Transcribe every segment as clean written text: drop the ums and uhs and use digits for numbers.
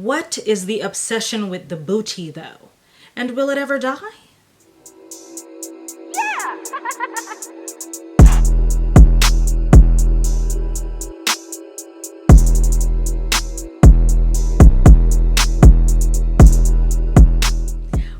What is the obsession with the booty though? And will it ever die? Yeah!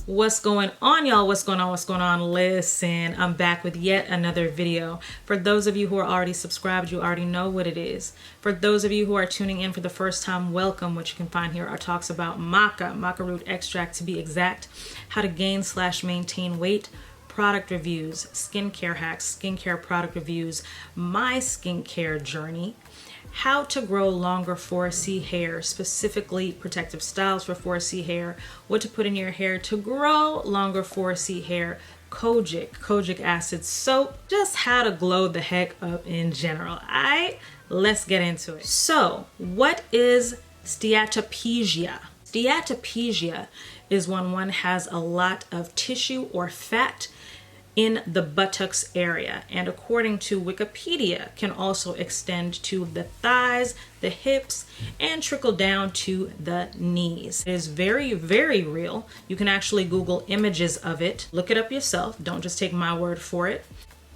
What's going on, y'all? What's going on? Listen, I'm back with yet another video. For those of you who are already subscribed, you already know what it is. For those of you who are tuning in for the first time, welcome. What you can find here are talks about maca root extract to be exact, how to gain/maintain weight, product reviews, skincare hacks, skincare product reviews, my skincare journey, how to grow longer 4C hair, specifically protective styles for 4C hair, what to put in your hair to grow longer 4C hair, Kojic acid soap, just how to glow the heck up in general. Alright, let's get into it. So, what is steatopegia? Steatopegia is when one has a lot of tissue or fat in the buttocks area, and according to Wikipedia can also extend to the thighs, the hips, and trickle down to the knees. It is very, very real. You can actually Google images of it. Look it up yourself. Don't just take my word for it.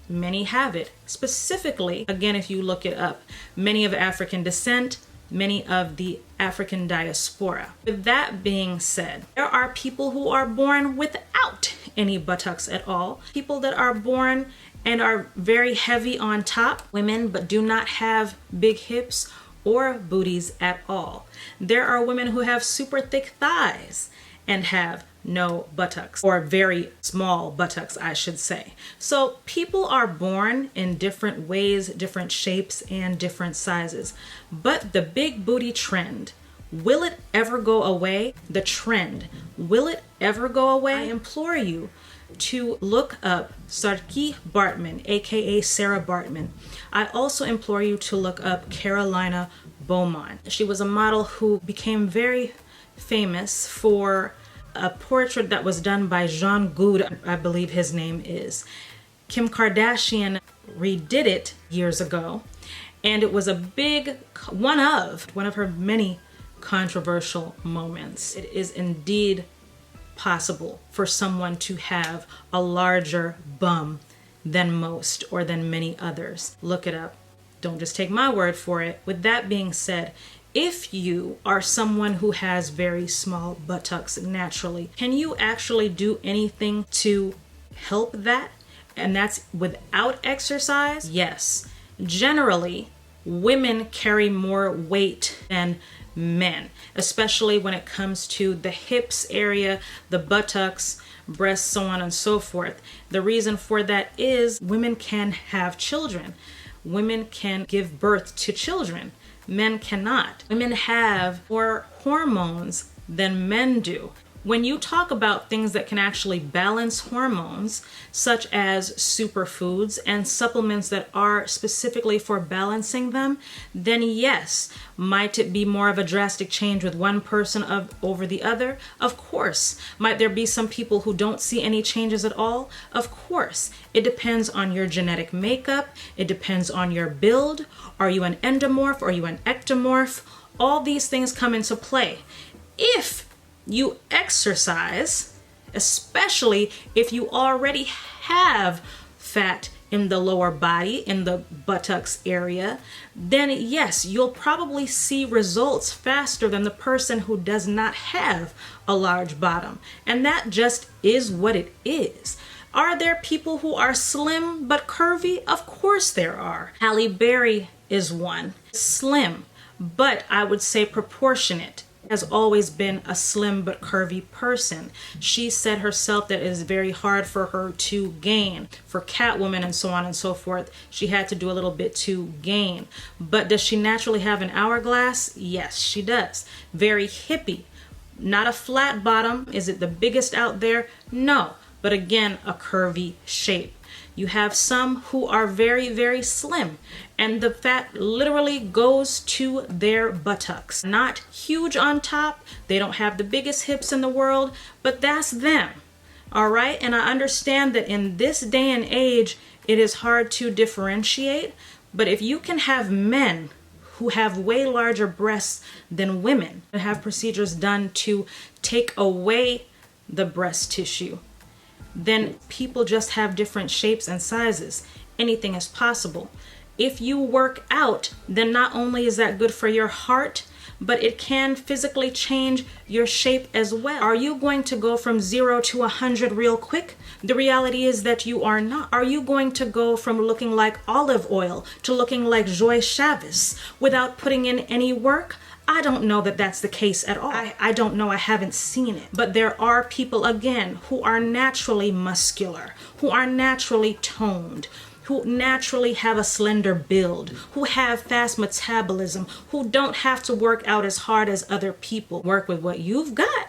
Many have it. Specifically, again, if you look it up, many of African descent, many of the African diaspora. With that being said, there are people who are born without any buttocks at all. People that are born and are very heavy on top, women, but do not have big hips or booties at all. There are women who have super thick thighs and have no buttocks, or very small buttocks, I should say. So people are born in different ways, different shapes, and different sizes. But the big booty trend, will it ever go away? The trend, will it ever go away? I implore you to look up Saartjie Baartman, aka Sarah Baartman. I also implore you to look up Carolina Beaumont. She was a model who became very famous for a portrait that was done by Jean Good, I believe his name is. Kim Kardashian redid it years ago, and it was a big one of her many controversial moments. It is indeed possible for someone to have a larger bum than most or than many others. Look it up. Don't just take my word for it. With that being said, if you are someone who has very small buttocks naturally, can you actually do anything to help that? And that's without exercise? Yes. Generally, women carry more weight than men, especially when it comes to the hips area, the buttocks, breasts, so on and so forth. The reason for that is women can have children. Women can give birth to children. Men cannot. Women have more hormones than men do. When you talk about things that can actually balance hormones, such as superfoods and supplements that are specifically for balancing them, then yes, might it be more of a drastic change with one person over the other? Of course. Might there be some people who don't see any changes at all? Of course. It depends on your genetic makeup. It depends on your build. Are you an endomorph? Are you an ectomorph? All these things come into play. If you exercise, especially if you already have fat in the lower body, in the buttocks area, then yes, you'll probably see results faster than the person who does not have a large bottom. And that just is what it is. Are there people who are slim but curvy? Of course there are. Halle Berry is one. Slim, but I would say proportionate. Has always been a slim but curvy person. She said herself that it is very hard for her to gain. For Catwoman and so on and so forth, she had to do a little bit to gain. But does she naturally have an hourglass? Yes, she does. Very hippie. Not a flat bottom. Is it the biggest out there? No. But again, a curvy shape. You have some who are very, very slim, and the fat literally goes to their buttocks. Not huge on top. They don't have the biggest hips in the world, but that's them. All right. And I understand that in this day and age, it is hard to differentiate. But if you can have men who have way larger breasts than women and have procedures done to take away the breast tissue. Then people just have different shapes and sizes. Anything is possible. If you work out, then not only is that good for your heart, but it can physically change your shape as well. Are you going to go from 0 to 100 real quick? The reality is that you are not. Are you going to go from looking like olive oil to looking like Joy Chavez without putting in any work? I don't know that that's the case at all. I don't know. I haven't seen it. But there are people, again, who are naturally muscular, who are naturally toned, who naturally have a slender build, who have fast metabolism, who don't have to work out as hard as other people. Work with what you've got.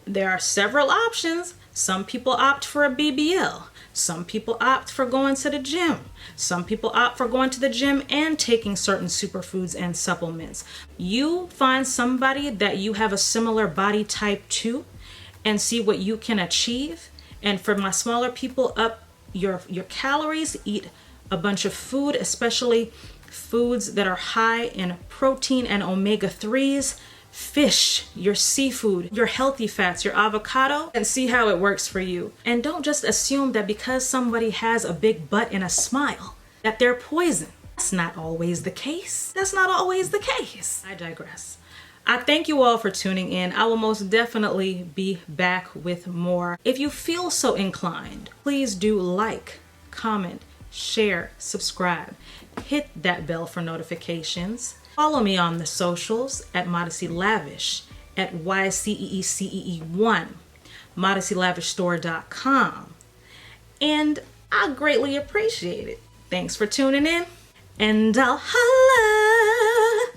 There are several options. Some people opt for a BBL. Some people opt for going to the gym. Some people opt for going to the gym and taking certain superfoods and supplements. You find somebody that you have a similar body type to and see what you can achieve. And for my smaller people, up your calories, eat a bunch of food, especially foods that are high in protein and omega-3s, fish, your seafood, your healthy fats, your avocado, and see how it works for you. And don't just assume that because somebody has a big butt and a smile, that they're poison. That's not always the case. That's not always the case. I digress. I thank you all for tuning in. I will most definitely be back with more. If you feel so inclined, please do like, comment, share, subscribe. Hit that bell for notifications. Follow me on the socials at Modesty Lavish, at YCEECEE1, ModestyLavishStore.com. And I greatly appreciate it. Thanks for tuning in, and I'll holla.